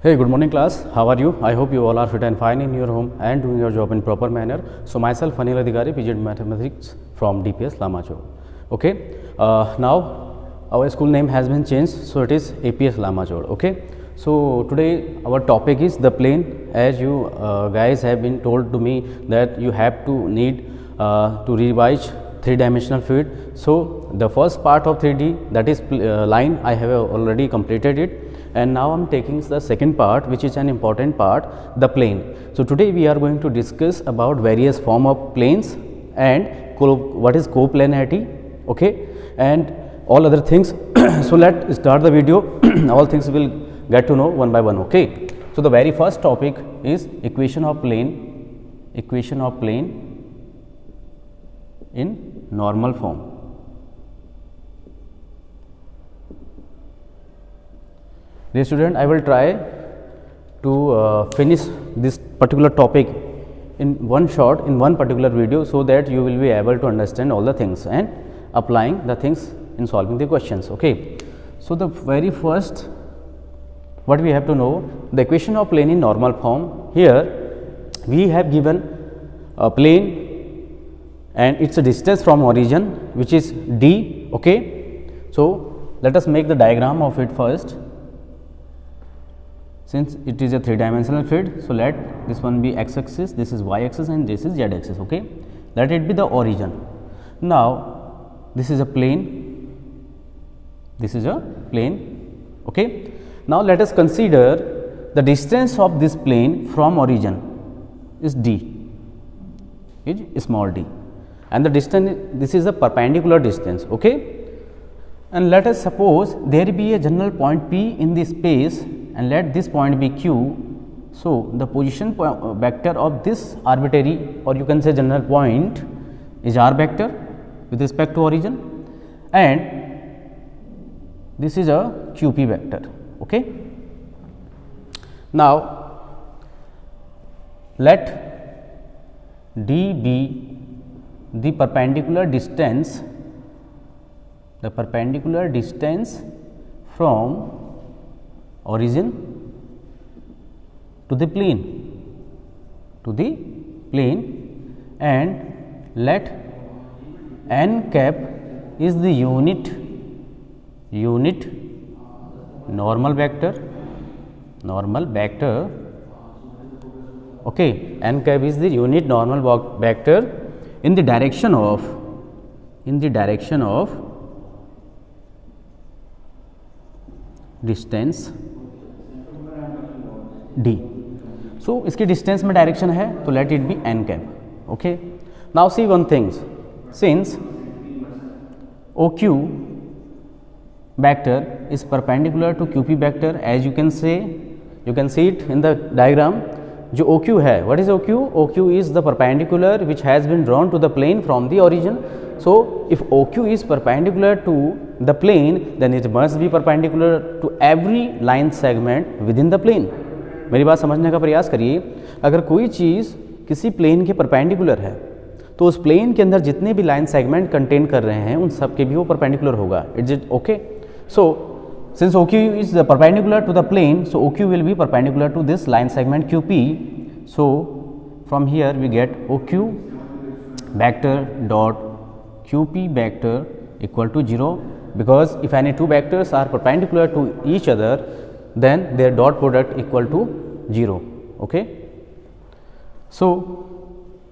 Hey, good morning class. How are you? I hope you all are fit and fine in your home and doing your job in proper manner. So myself Anil Adhikari, PG Mathematics from DPS Lamacho. Okay. Now our school name has been changed, so it is APS Lamachod. Okay. So today our topic is the plane. As you guys have been told to me that you have to need to revise three-dimensional fluid. So the first part of 3D, that is line, I have already completed it, and now I am taking the second part, which is an important part, the plane. So today we are going to discuss about various form of planes and what is coplanarity, okay, and all other things. So let's start the video. All things will get to know one by one. Okay. So the very first topic is equation of plane in normal form. Dear student, I will try to finish this particular topic in one shot, in one particular video, so that you will be able to understand all the things and applying the things in solving the questions. Okay. So the very first, what we have to know, the equation of plane in normal form. Here we have given a plane and its a distance from origin, which is d. Okay. So let us make the diagram of it first. Since it is a three-dimensional fluid, so let this one be x-axis, this is y-axis, and this is z-axis. Okay. Let it be the origin. Now this is a plane, this is a plane. Okay. Now let us consider the distance of this plane from origin is d, is small d, and the distance, this is a perpendicular distance. Okay. And let us suppose there be a general point P in this space, and let this point be Q. So the position vector of this arbitrary, or you can say general point, is r vector with respect to origin, and this is a QP vector. Okay. Now let d be the perpendicular distance from origin to the plane, and let n cap is the unit normal vector. Okay. N cap is the unit normal vector in the direction of distance d. So इसके distance में direction है, तो let it be n cap. Okay. Now see one thing, since OQ vector is perpendicular to QP vector, as you can see it in the diagram. जो OQ है, what is OQ? OQ is the perpendicular which has been drawn to the plane from the origin. So if OQ is perpendicular to the plane, then it must be perpendicular to every line segment within the plane. मेरी बात समझने का प्रयास करिए. अगर कोई चीज़ किसी plane के परपेंडिकुलर है, तो उस प्लेन के अंदर जितने भी लाइन सेगमेंट कंटेन कर रहे हैं, उन सब के भी वो परपेंडिकुलर होगा. It's it okay. So since OQ is perpendicular to the plane, so OQ will be perpendicular to this line segment QP. So from here we get OQ vector dot QP vector equal to 0, because if any two vectors are perpendicular to each other, then their dot product equal to 0. Okay. So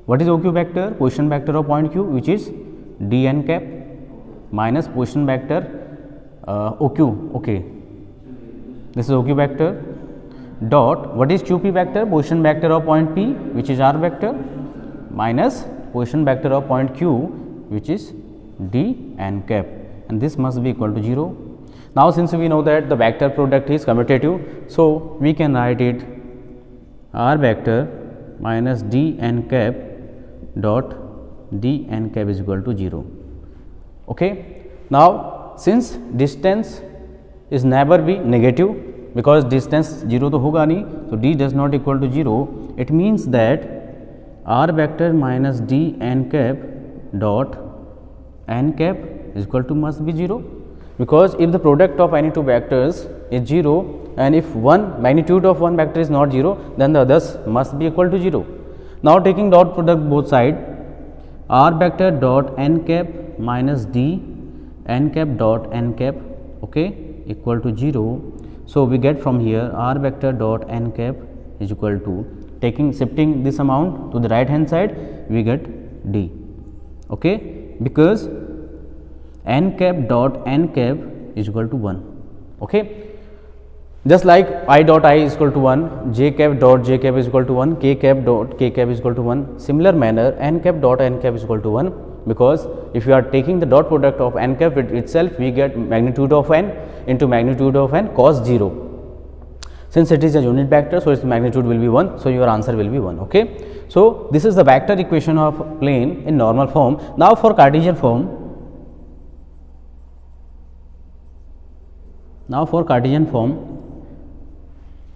what is OQ vector? Position vector of point Q, which is dn cap minus position vector OQ. Okay. This is OQ vector dot, what is QP vector? Position vector of point P, which is r vector, minus position vector of point Q, which is dn cap, and this must be equal to 0. Now since we know that the vector product is commutative, so we can write it r vector minus dn cap dot dn cap is equal to 0. Okay. Now since distance is never be negative, because distance 0 तो होगा नहीं, so d does not equal to 0, it means that r vector minus d n cap dot n cap is equal to must be 0, because if the product of any two vectors is 0, and if one magnitude of one vector is not 0, then the others must be equal to 0. Now taking dot product both side, r vector dot n cap minus d n cap dot n cap, okay, equal to 0. So we get from here r vector dot n cap is equal to, shifting this amount to the right hand side, we get d, okay, because n cap dot n cap is equal to 1, okay. Just like I dot I is equal to 1, j cap dot j cap is equal to 1, k cap dot k cap is equal to 1. Similar manner, n cap dot n cap is equal to 1, because if you are taking the dot product of n cap with itself, we get magnitude of n into magnitude of n cos 0. Since it is a unit vector, so its magnitude will be 1, so your answer will be 1, okay. So this is the vector equation of plane in normal form. Now for Cartesian form,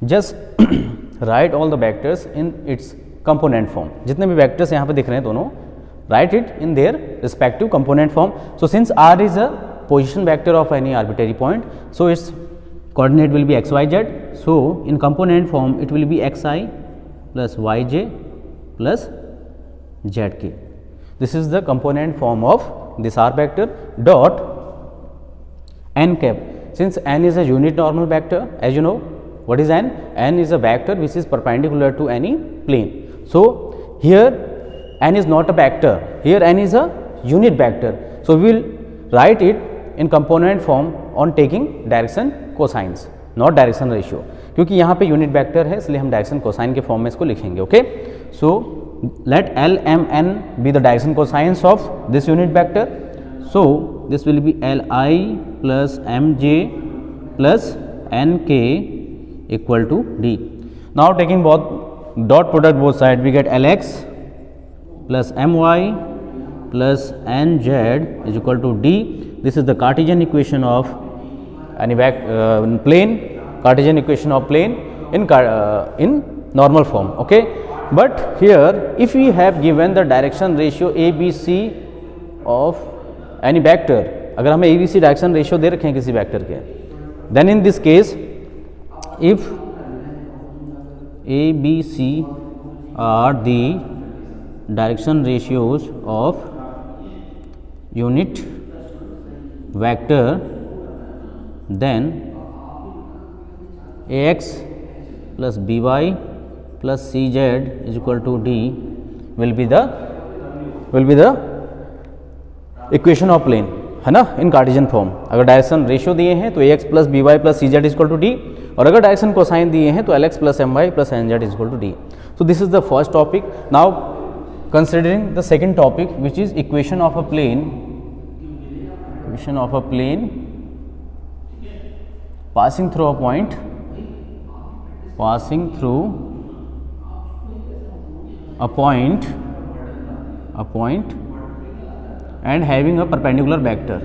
just write all the vectors in its component form. जितने भी vectors यहाँ पे दिख रहे हैं दोनों, write it in their respective component form. So since r is a position vector of any arbitrary point, so its coordinate will be x, y, z. So in component form it will be xi plus yj plus zk. This is the component form of this r vector dot n cap. Since n is a unit normal vector, as you know, what is n? N is a vector which is perpendicular to any plane. So here n is not a vector, here n is a unit vector. So we will write it in component form on taking direction cosines, not direction ratio. क्योंकि यहाँ पे unit vector है, इसलिए हम direction cosine के form में इसको लिखेंगे, okay. So let l m n be the direction cosines of this unit vector. So this will be l i plus m j plus n k equal to d. Now taking both dot product both side, we get Lx plus My plus Nz is equal to d. This is the Cartesian equation of any plane, Cartesian equation of plane in normal form, okay. But here if we have given the direction ratio ABC of any vector, अगर हमें ABC direction ratio दे रखे हैं किसी vector के, then in this case if A, B, C are the direction ratios of unit vector, then Ax plus By plus Cz is equal to D will be the equation of plane, है ना, in Cartesian form. अगर direction ratio दिए हैं तो Ax plus By plus Cz is equal to d, और अगर direction cosine दिए हैं तो Lx plus My plus Nz is equal to d. So this is the first topic. Now considering the second topic which is equation of a plane, passing through a point and having a perpendicular vector,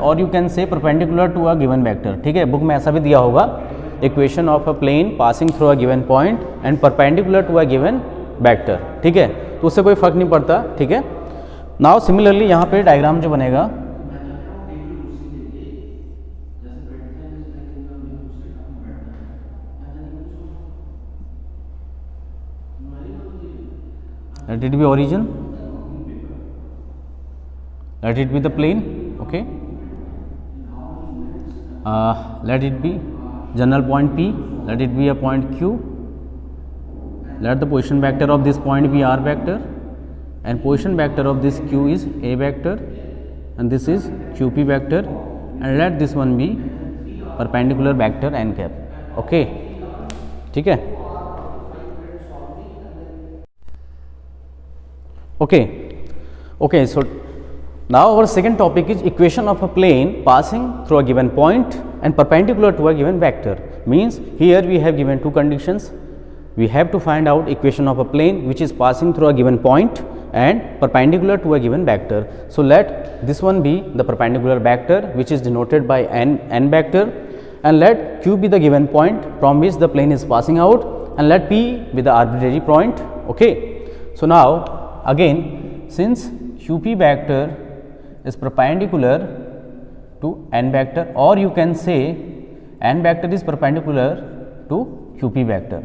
or you can say perpendicular to a given vector. ठीक है, book में ऐसा भी दिया होगा, equation of a plane passing through a given point and perpendicular to a given vector. ठीक है, तो उससे कोई फर्क नहीं पड़ता. ठीक है, नाउ सिमिलरली यहाँ पे डायग्राम जो बनेगा, let it be origin, let it be the plane, okay, let it be general point P, let it be a point Q, let the position vector of this point be r vector and position vector of this Q is a vector and this is QP vector, and let this one be perpendicular vector n cap. okay, ठीक है. Okay, so now our second topic is equation of a plane passing through a given point and perpendicular to a given vector. Means here we have given two conditions. We have to find out equation of a plane which is passing through a given point and perpendicular to a given vector. So let this one be the perpendicular vector which is denoted by n vector, and let Q be the given point from which the plane is passing out, and let P be the arbitrary point. Okay, so now again, since QP vector is perpendicular to n vector, or you can say n vector is perpendicular to QP vector.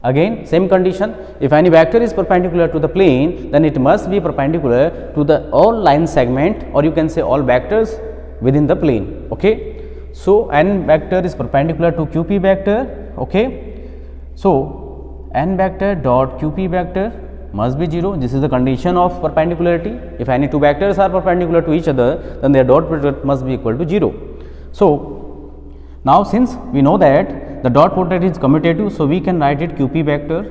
Again same condition, if any vector is perpendicular to the plane, then it must be perpendicular to the all line segment, or you can say all vectors within the plane. Okay, so n vector is perpendicular to QP vector. Okay, so n vector dot QP vector must be 0. This is the condition of perpendicularity. If any two vectors are perpendicular to each other, then their dot product must be equal to 0. So now since we know that the dot product is commutative, so we can write it QP vector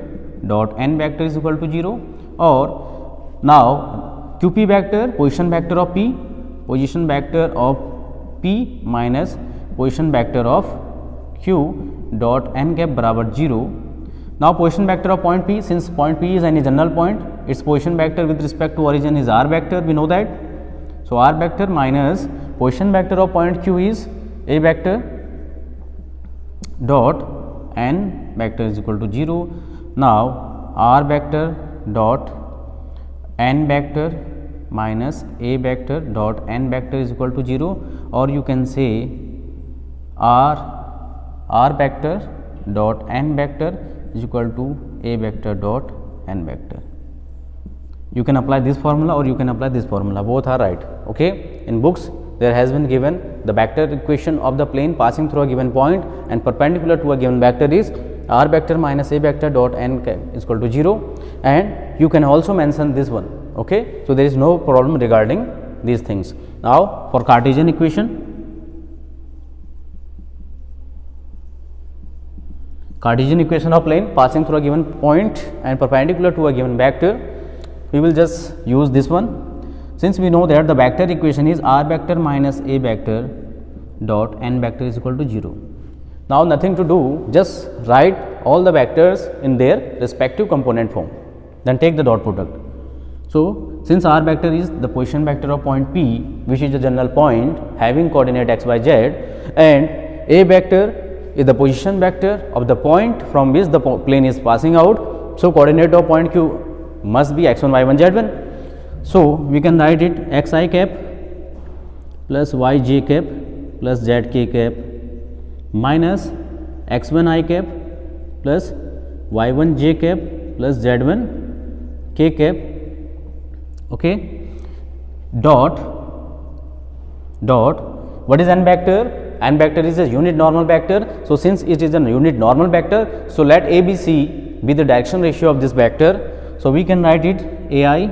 dot n vector is equal to 0, or now QP vector position vector of P, position vector of P minus position vector of Q dot n cap बराबर 0. Now position vector of point P, since point P is any general point, its position vector with respect to origin is r vector, we know that. So r vector minus position vector of point Q is a vector dot n vector is equal to 0. Now r vector dot n vector minus a vector dot n vector is equal to 0, or you can say r vector dot n vector is equal to a vector dot n vector. You can apply this formula or you can apply this formula, both are right. Okay, in books there has been given the vector equation of the plane passing through a given point and perpendicular to a given vector is r vector minus a vector dot n is equal to 0, and you can also mention this one. Okay, so there is no problem regarding these things. Now for Cartesian equation, Cartesian equation of plane passing through a given point and perpendicular to a given vector, we will just use this one. Since we know that the vector equation is r vector minus a vector dot n vector is equal to 0. Now nothing to do, just write all the vectors in their respective component form, then take the dot product. So since r vector is the position vector of point P, which is a general point having coordinate x, y, z, and a vector is the position vector of the point from which the plane is passing out. So coordinate of point Q must be x1, y1, z1. So we can write it x I cap plus y j cap plus z k cap minus x1 I cap plus y1 j cap plus z1 k cap. Okay, dot what is n vector? N vector is a unit normal vector. So since it is a unit normal vector, so let ABC be the direction ratio of this vector. So we can write it AI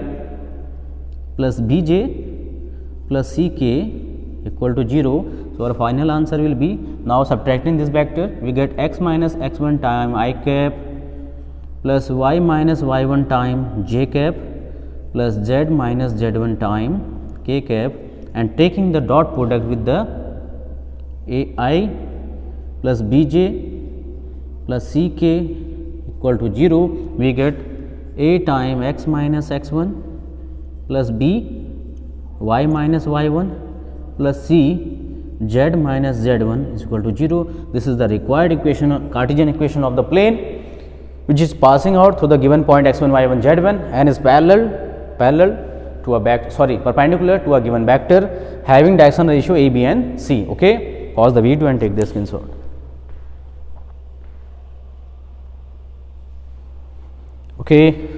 plus BJ plus CK equal to 0. So our final answer will be, now subtracting this vector, we get x minus x1 time I cap plus y minus y1 time j cap plus z minus z1 time k cap, and taking the dot product with the AI plus BJ plus CK equal to 0, we get A time x minus x1 plus B y minus y1 plus C z minus z1 is equal to 0. This is the required equation, Cartesian equation of the plane, which is passing out through the given point x1, y1, z1 and is perpendicular to a given vector having direction ratio a, b and c. Okay, pause the video and take the screenshot. Okay.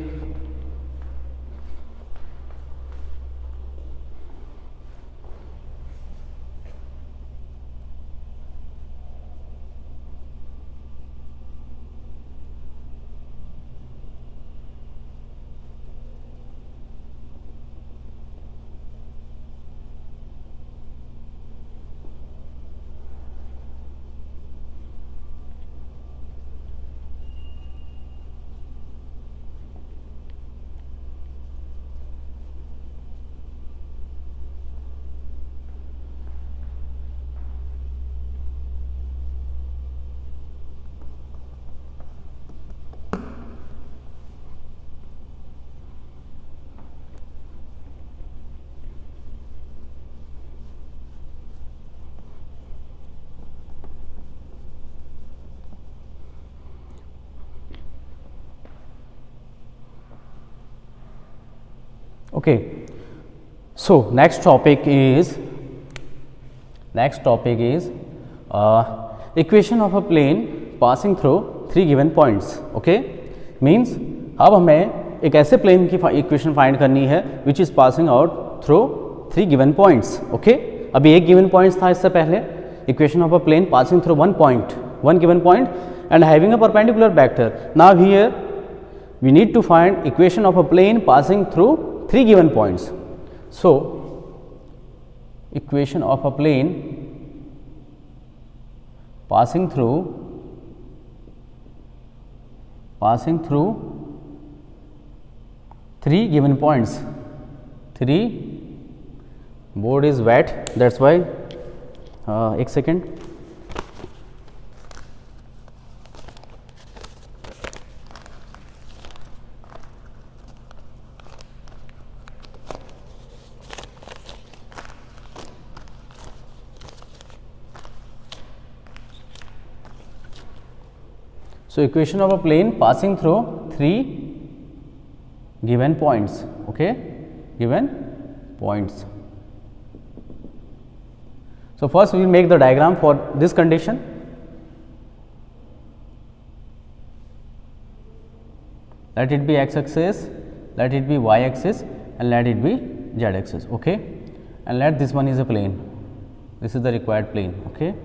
Okay, so next topic is Next topic is equation of a plane passing through 3 given points. Okay, means अब हमें एक ऐसे plane की equation find करनी है which is passing out through 3 given points. Okay, अभी एक given points था इससे पहले. Equation of a plane passing through one given point and having a perpendicular vector. Now here we need to find equation of a plane passing through 3 given points. So equation of a plane passing through 3 given points. 3, board is wet, that's why एक second. So equation of a plane passing through 3 given points. Okay, given points. So first we will make the diagram for this condition. Let it be x-axis, let it be y-axis, and let it be z-axis. Okay, and let this one is a plane. This is the required plane. Okay,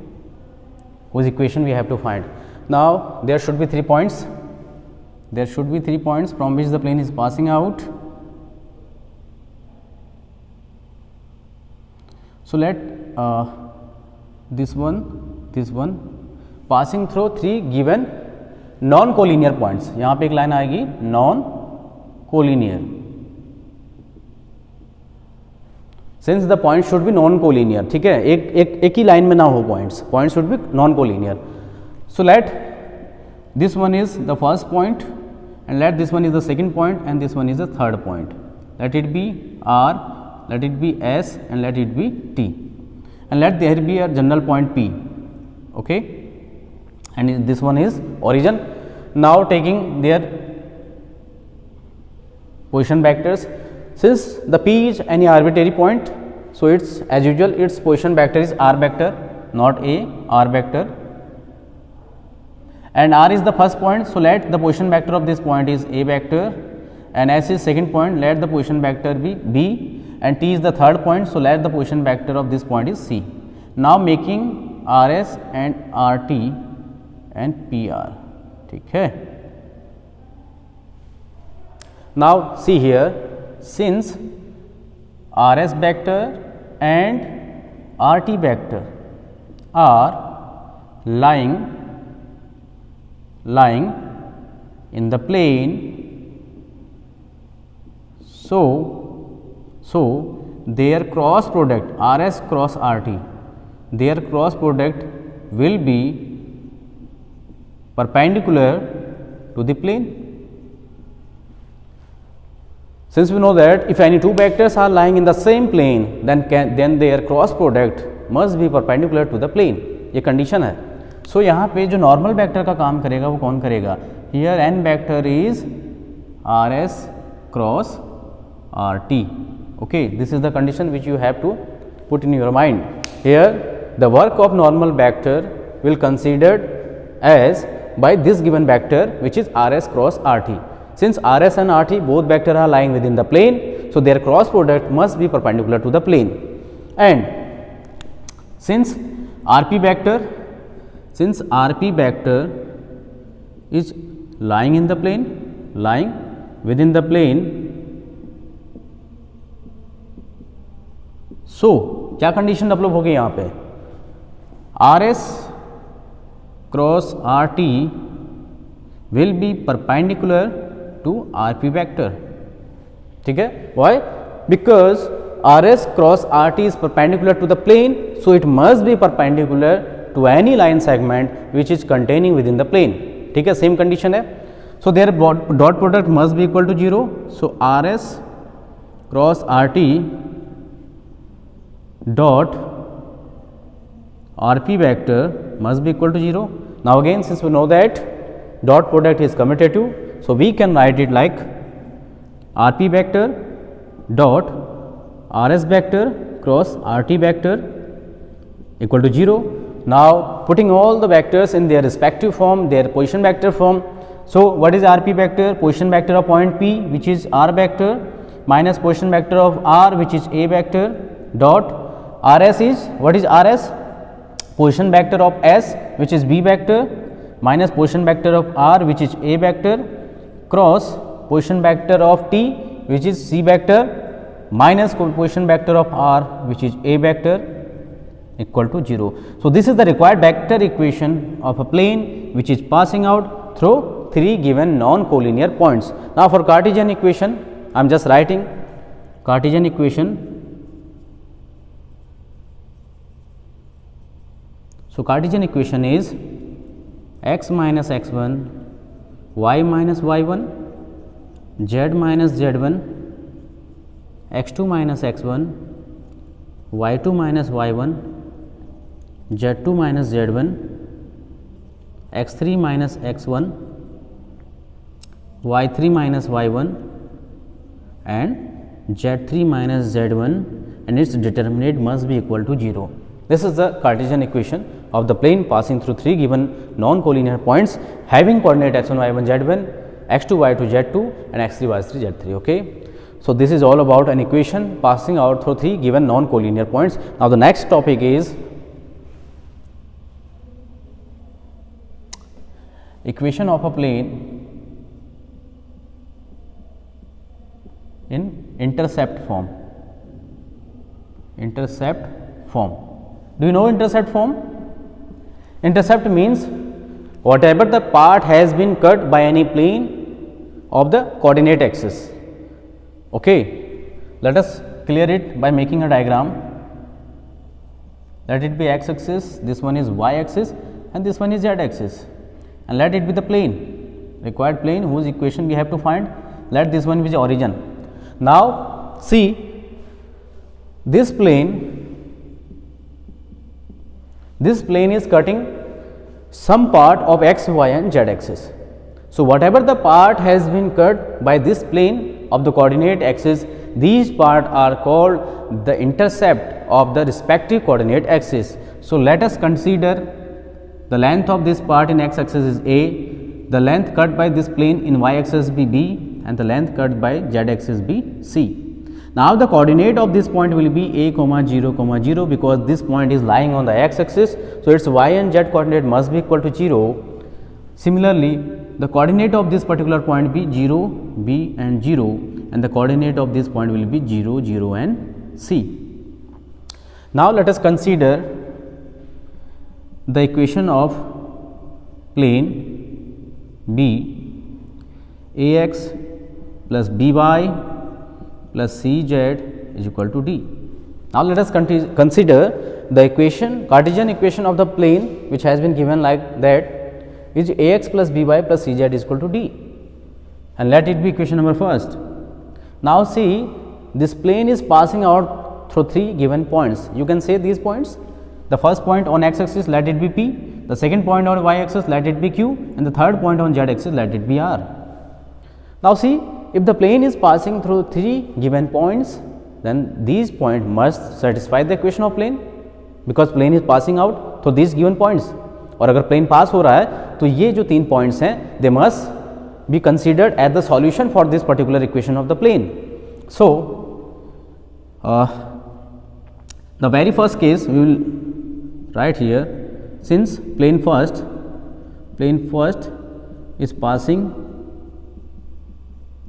whose equation we have to find. Now there should be 3 points. There should be 3 points from which the plane is passing out. So let this one passing through 3 given non-collinear points. यहाँ पे एक line आएगी non-collinear. Since the point should be non-collinear. ठीक है, एक ही line में ना हो points should be non-collinear. So let this one is the first point and let this one is the second point and this one is the third point. Let it be R, let it be S and let it be T, and let there be a general point P. Okay, and this one is origin. Now taking their position vectors, since the P is any arbitrary point, so it's as usual its position vector is R vector, not A, R vector. And R is the first point, so let the position vector of this point is A vector, and S is second point, let the position vector be B, and T is the third point, so let the position vector of this point is C. Now making RS and RT and PR. ठीक है. Now see here, since RS vector and RT vector are lying in the plane, so their cross product RS cross RT, their cross product will be perpendicular to the plane. Since we know that if any two vectors are lying in the same plane, then their cross product must be perpendicular to the plane. ये condition है. सो यहाँ पे जो normal vector का काम करेगा वो कौन करेगा? Here n vector is r s cross r t. Okay, this is the condition which you have to put in your mind. Here the work of normal vector will considered as by this given vector which is rs cross rt. Since rs and rt both vector are lying within the plane, so their cross product must be perpendicular to the plane. And since rp vector is lying in the plane, lying within the plane, so क्या condition develop होगी यहाँ पे? rs cross RT will be perpendicular to RP vector. ठीक है? Why? Because RS cross RT is perpendicular to the plane, so it must be perpendicular to any line segment which is containing within the plane. ठीक है? Same condition है. So their dot product must be equal to 0. So RS cross RT dot RP vector must be equal to 0. Now again, since we know that dot product is commutative, so we can write it like RP vector dot RS vector cross RT vector equal to 0. Now putting all the vectors in their respective form, their position vector form. So what is RP vector? Position vector of point P, which is R vector, minus position vector of R, which is A vector, dot RS is, what is RS? Position vector of S, which is B vector, minus position vector of R, which is A vector, cross position vector of T, which is C vector, minus position vector of R, which is A vector, equal to 0. So this is the required vector equation of a plane which is passing out through 3 given non-collinear points. Now for Cartesian equation, I am just writing Cartesian equation. So Cartesian equation is x minus x1, y minus y1, z minus z1, x2 minus x1, y2 minus y1, z2 minus z1, x3 minus x1, y3 minus y1 and z3 minus z1, and its determinant must be equal to 0. This is the Cartesian equation of the plane passing through 3 given non-collinear points having coordinate x1, y1, z1, x2, y2, z2 and x3, y3, z3. Okay. So this is all about an equation passing out through 3 given non-collinear points. Now the next topic is equation of a plane in intercept form. Intercept form. Do you know intercept form? Intercept means whatever the part has been cut by any plane of the coordinate axis. Okay, let us clear it by making a diagram. Let it be x axis, this one is y axis and this one is z axis, and let it be the plane, required plane whose equation we have to find. Let this one be the origin. Now see, this plane is cutting some part of x, y and z axis. So whatever the part has been cut by this plane of the coordinate axis, these parts are called the intercept of the respective coordinate axis. So let us consider the length of this part in x axis is a, the length cut by this plane in y axis be b, and the length cut by z axis be c. Now the coordinate of this point will be a, 0, 0, because this point is lying on the x axis. So its y and z coordinate must be equal to 0. Similarly, the coordinate of this particular point be 0, b and 0, and the coordinate of this point will be 0, 0 and c. Now let us consider the equation of plane B, ax plus by plus cz is equal to d. Now let us consider the equation, Cartesian equation of the plane which has been given like that, is ax plus by plus cz is equal to d, and let it be equation number first. Now see, this plane is passing out through 3 given points. You can say these points. The first point on x axis, let it be p, the second point on y axis, let it be q, and the third point on z axis, let it be r. Now see, if the plane is passing through 3 given points, then these points must satisfy the equation of plane, because plane is passing out through these given points. और अगर plane पास हो रहा है तो ये जो 3 points हैं, they must be considered as the solution for this particular equation of the plane. So the very first case we will write here, since plane first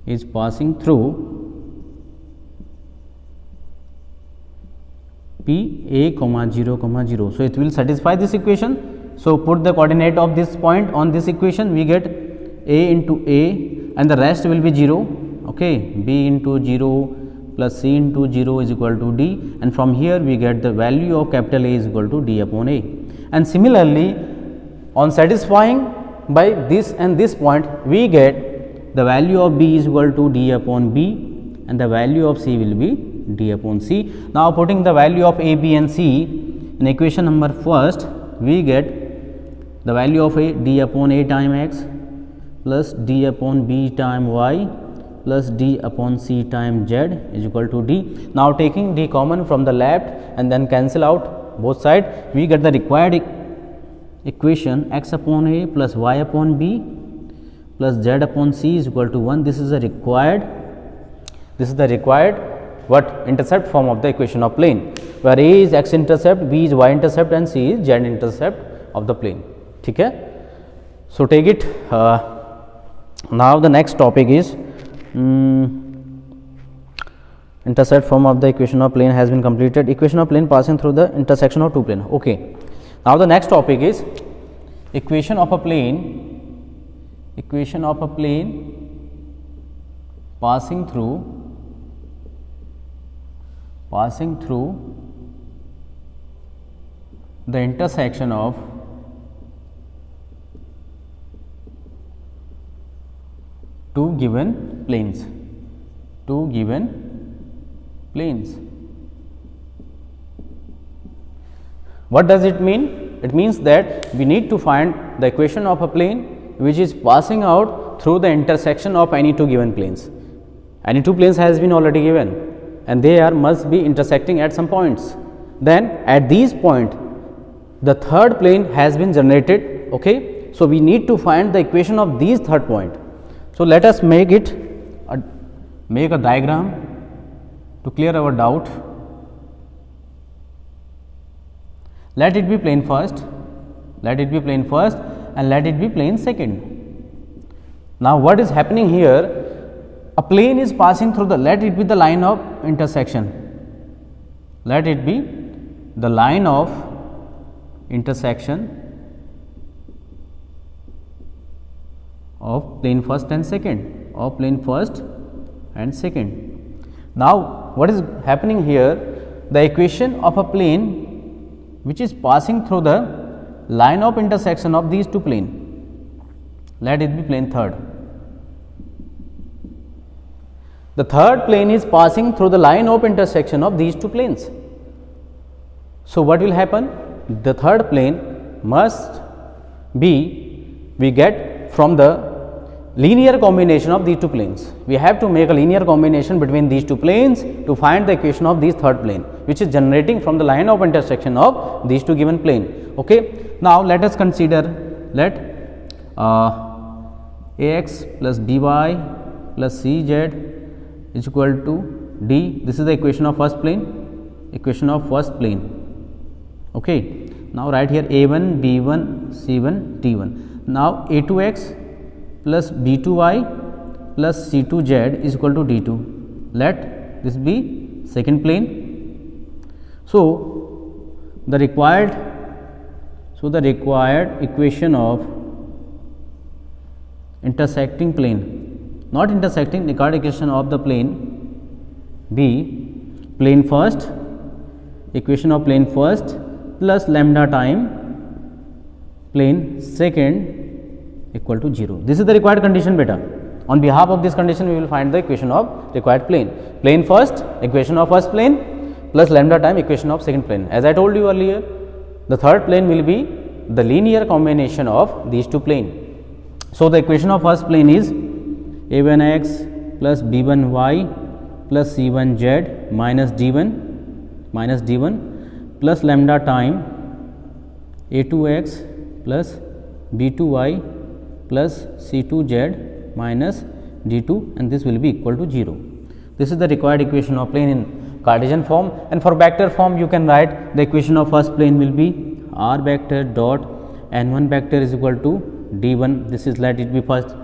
is passing through P a, 0, 0. So it will satisfy this equation. So put the coordinate of this point on this equation, we get a into a and the rest will be 0. Okay, b into 0 plus c into 0 is equal to d, and from here we get the value of capital A is equal to d upon a. And similarly, on satisfying by this and this point, we get the value of b is equal to d upon b, and the value of c will be d upon c. Now putting the value of a, b and c in equation number first, we get the value of a, d upon a time x plus d upon b time y plus d upon c time z is equal to d. Now taking d common from the left and then cancel out both side, we get the required equation x upon a plus y upon b plus z upon c is equal to 1. This is the required what intercept form of the equation of plane, where a is x intercept, b is y intercept and c is z intercept of the plane. ठीक है. So take it. Now the next topic is intercept form of the equation of plane has been completed. Equation of plane passing through the intersection of two plane. Okay. Now the next topic is equation of a plane passing through the intersection of two given planes. What does it mean? It means that we need to find the equation of a plane which is passing out through the intersection of any two given planes. Any two planes has been already given and they must be intersecting at some points. Then at these point the third plane has been generated. Okay. So we need to find the equation of these third point. So let us make a diagram to clear our doubt. Let it be plane first and let it be plane second. Now what is happening here? A plane is passing through let it be the line of intersection. Let it be the line of intersection of plane first and second. Now what is happening here? The equation of a plane which is passing through the line of intersection of these two planes. Let it be plane third. The third plane is passing through the line of intersection of these two planes. So what will happen? The third plane must be, we get from the linear combination of these two planes. We have to make a linear combination between these two planes to find the equation of this third plane, which is generating from the line of intersection of these two given plane. Okay. Now let us consider, let ax plus by plus cz is equal to d. This is the equation of first plane. Okay. Now write here a1, b1, c1, d1. Now a2x plus b2y plus c2z is equal to d2. Let this be second plane. So the required equation of intersecting plane, not intersecting, required equation of the plane B, plane first, equation of plane first plus lambda time plane second equal to 0. This is the required condition beta. On behalf of this condition, we will find the equation of required plane. Plane first, equation of first plane plus lambda time equation of second plane. As I told you earlier, the third plane will be the linear combination of these two planes. So the equation of first plane is a1x plus b1y plus c1z minus d1 plus lambda time a2x plus b2y plus c2z minus d2, and this will be equal to 0. This is the required equation of plane in Cartesian form, and for vector form you can write the equation of first plane will be r vector dot n1 vector is equal to d1, this is, let it be first,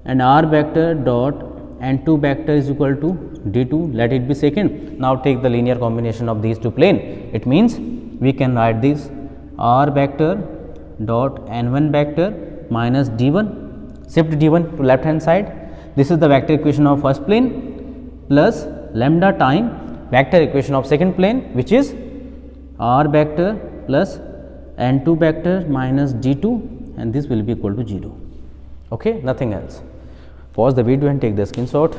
and r vector dot n2 vector is equal to d2, let it be second. Now take the linear combination of these two planes. It means we can write this r vector dot n1 vector minus d1, shift d1 to left hand side. This is the vector equation of first plane plus lambda time vector equation of second plane, which is r vector plus n2 vector minus d2, and this will be equal to 0. Okay, nothing else. Pause the video and take the screenshot.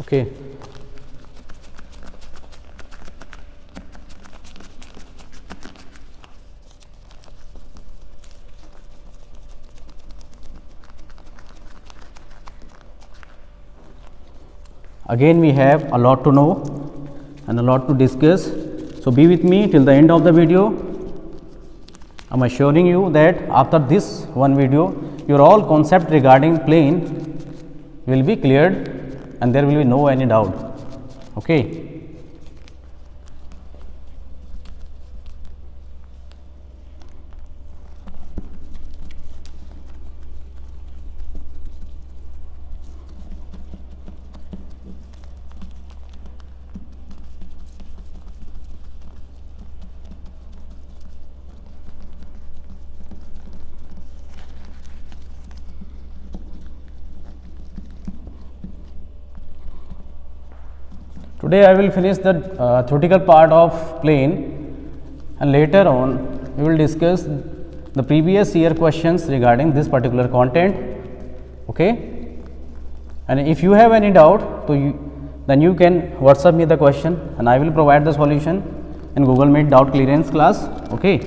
Okay. Again we have a lot to know and a lot to discuss. So be with me till the end of the video. I am assuring you that after this one video, your all concept regarding plane will be cleared and there will be no any doubt. Okay. Today I will finish the theoretical part of plane, and later on we will discuss the previous year questions regarding this particular content. Okay, and if you have any doubt, then you can WhatsApp me the question and I will provide the solution in Google Meet doubt clearance class. Okay.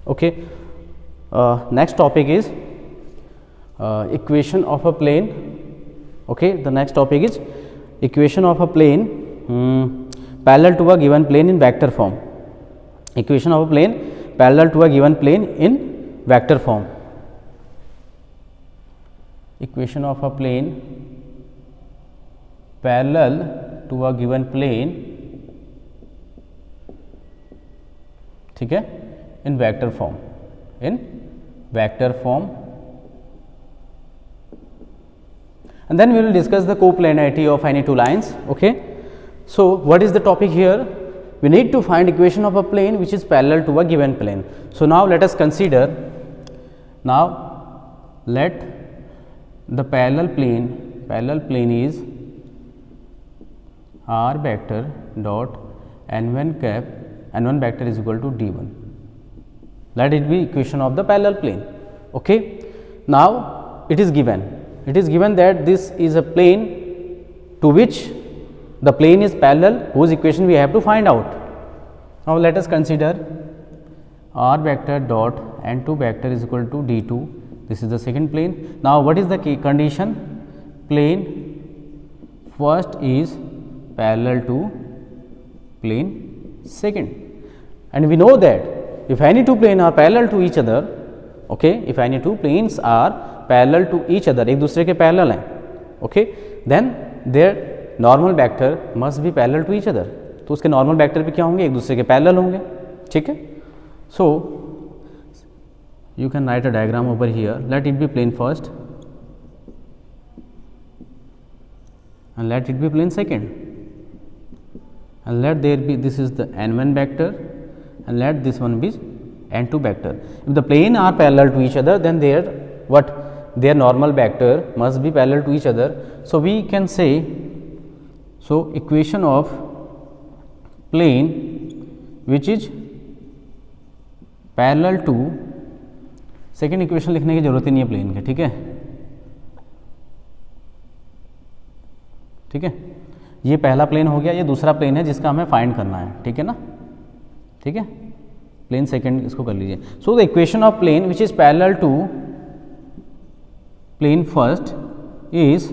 Okay, next topic is equation of a plane. Okay, the next topic is equation of a plane parallel to a given plane in vector form. Equation of a plane parallel to a given plane in vector form. Equation of a plane parallel to a given plane, ठीक है, in vector form, and then we will discuss the coplanarity of any two lines. Okay, so what is the topic here? We need to find equation of a plane which is parallel to a given plane. So now let us consider, now let the parallel plane is r vector dot n1 cap, n1 vector is equal to d1. Let it be equation of the parallel plane. Okay. Now it is given that this is a plane to which the plane is parallel, whose equation we have to find out. Now let us consider r vector dot n2 vector is equal to d2. This is the second plane. Now what is the key condition? Plane first is parallel to plane second, and we know that if any two planes are parallel to each other, okay, if any two planes are parallel to each other, एक दूसरे के parallel हैं, okay, then their normal vector must be parallel to each other. तो उसके normal vector भी क्या होंगे, एक दूसरे के parallel होंगे, ठीक है. So you can write a diagram over here. Let it be plane first and let it be plane second, and let there be, this is the n1 vector and let this one be n2 vector. If the plane are parallel to each other, then their normal vector must be parallel to each other. So we can say, so equation of plane which is parallel to, second equation लिखने की जरूरत ही नहीं है plane के, ठीक है, ठीक है. ये पहला प्लेन हो गया, ये दूसरा प्लेन है जिसका हमें फाइंड करना है, ठीक है ना, ठीक है. प्लेन सेकेंड इसको कर लीजिए. So the equation of plane which is parallel to plane first is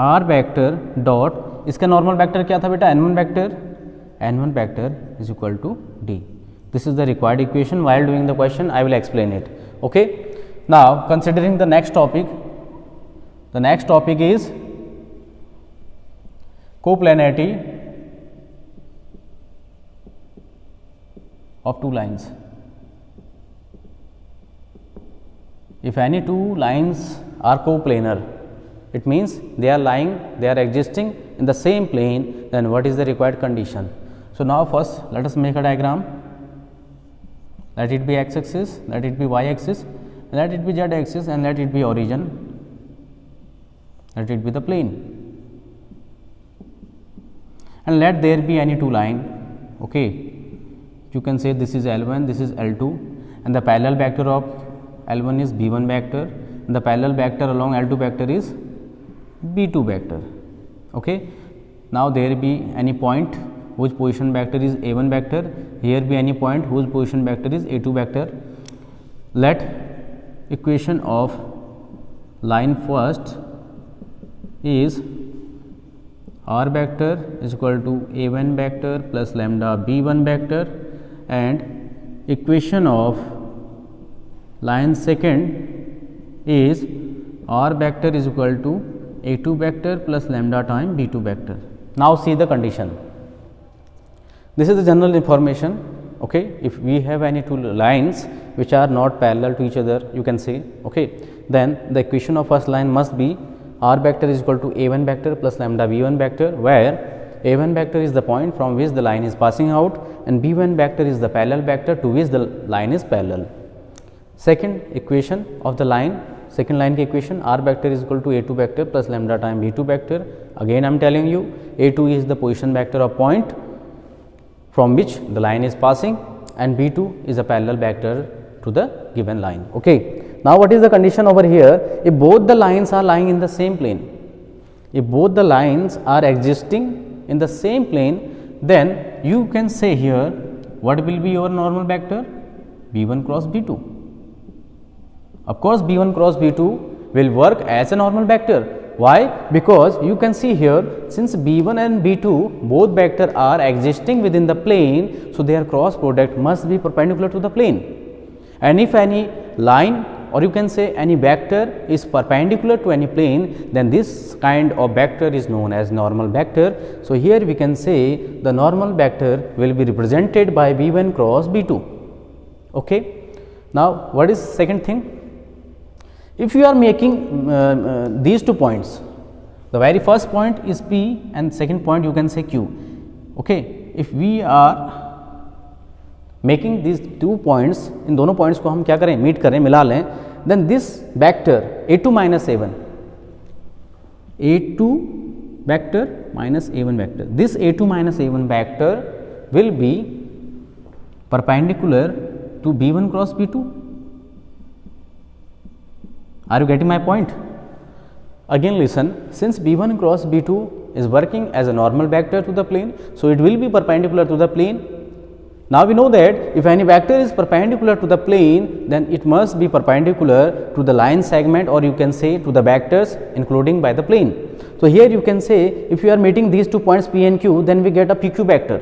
r vector dot, इसका नॉर्मल वेक्टर क्या था बेटा, n1 vector, n1 vector is equal to d. This is the required equation. While doing the question, I will explain it. Okay. Now considering the next topic, the next topic is coplanarity of two lines. If any two lines are coplanar, it means they are existing in the same plane, then what is the required condition? So now first let us make a diagram. Let it be x axis, let it be y axis, let it be z axis, and let it be origin, let it be the plane, and let there be any two line. Okay, you can say this is L1, this is L2, and the parallel vector of L1 is B1 vector, and the parallel vector along L2 vector is B2 vector. Okay, now there be any point whose position vector is a1 vector, here be any point whose position vector is a2 vector. Let equation of line first is r vector is equal to a1 vector plus lambda b1 vector, and equation of line second is r vector is equal to a2 vector plus lambda time b2 vector. Now see the condition. This is the general information. Okay, if we have any two lines which are not parallel to each other, you can say, okay, then the equation of first line must be r vector is equal to a1 vector plus lambda b1 vector, where a1 vector is the point from which the line is passing out and b1 vector is the parallel vector to which the line is parallel. Second equation of the line, second line की equation r vector is equal to a2 vector plus lambda time b2 vector. Again I am telling you, a2 is the position vector of point from which the line is passing and b2 is a parallel vector to the given line. Okay. Now what is the condition over here? If both the lines are lying in the same plane, if both the lines are existing in the same plane, then you can say here what will be your normal vector? b1 cross b2. Of course, b1 cross b2 will work as a normal vector. Why? Because you can see here, since b1 and b2 both vector are existing within the plane, so their cross product must be perpendicular to the plane. And if any line or you can say any vector is perpendicular to any plane, then this kind of vector is known as normal vector. So here we can say the normal vector will be represented by b1 cross b2. Okay. Now what is second thing? If you are making these 2 points, the very first point is P and second point you can say Q. Okay. If we are making these 2 points, इन दोनों points को हम क्या करें, meet करें, मिला लें, then this vector a2 minus a1, a2 vector minus a1 vector, this a2 minus a1 vector will be perpendicular to b1 cross b2. Are you getting my point? Again listen, since b1 cross b2 is working as a normal vector to the plane, so it will be perpendicular to the plane. Now we know that if any vector is perpendicular to the plane, then it must be perpendicular to the line segment, or you can say to the vectors including by the plane. So here you can say if you are meeting these 2 points P and Q, then we get a PQ vector.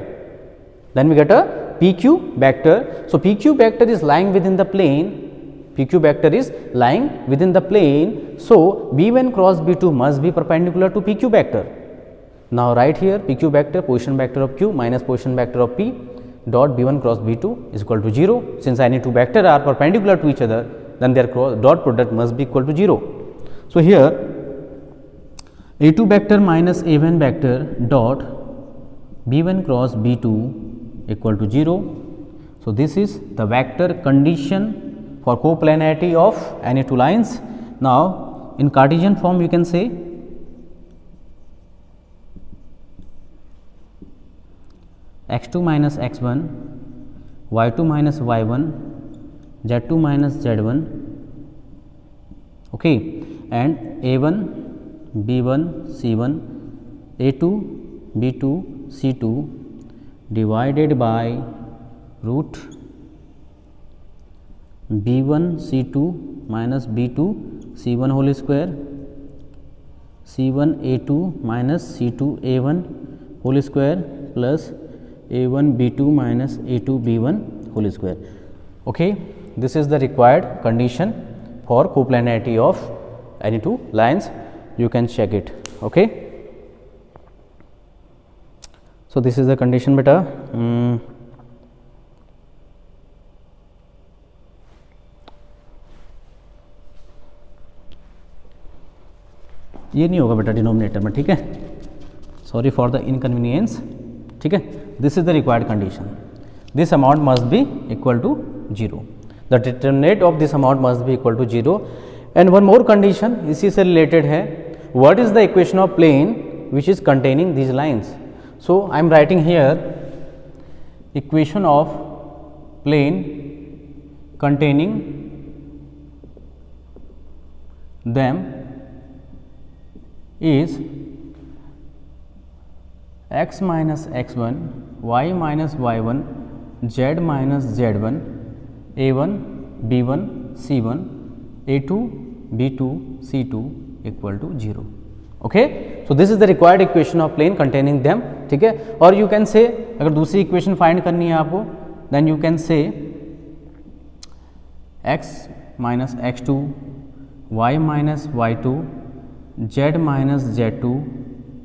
Then we get a PQ vector. So PQ vector is lying within the plane. PQ vector is lying within the plane. So B1 cross B2 must be perpendicular to PQ vector. Now write here PQ vector, position vector of Q minus position vector of P dot B1 cross B2 is equal to 0. Since any two vectors are perpendicular to each other, then their dot product must be equal to 0. So here A2 vector minus A1 vector dot B1 cross B2 equal to 0. So this is the vector condition for coplanarity of any two lines. Now in Cartesian form you can say x2 minus x1, y2 minus y1, z2 minus z1, okay, and a1, b1, c1, a2, b2, c2 divided by root b1 c2 minus b2 c1 whole square, c1 a2 minus c2 a1 whole square plus a1 b2 minus a2 b1 whole square. Okay, this is the required condition for coplanarity of any two lines. You can check it. Okay, so this is the condition beta. ये नहीं होगा बेटा denominator में, ठीक है, sorry for the inconvenience, ठीक है. This is the required condition. This amount must be equal to 0. The determinant of this amount must be equal to 0. And one more condition इसी से रिलेटेड है. What is the equation of plane which is containing these lines. So I am writing here equation of plane containing them is x minus x1, y minus y1, z minus z1, a1, b1, c1, a2, b2, c2 equal to 0. Okay, so this is the required equation of plane containing them. ठीक है, और you can say अगर दूसरी equation find करनी है आपको, then you can say x minus x2, y minus y2, z minus z2,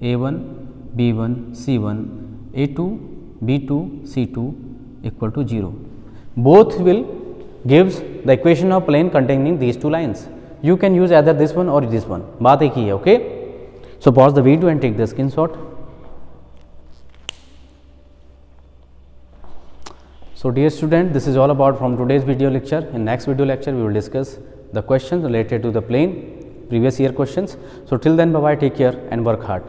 a1, b1, c1, a2, b2, c2 equal to 0. Both will gives the equation of plane containing these two lines. You can use either this one or this one. बात एक ही है. Okay, so pause the video and take the screenshot. So dear student, this is all about from today's video lecture. In next video lecture we will discuss the questions related to the plane, previous year questions. So till then, bye bye, take care and work hard.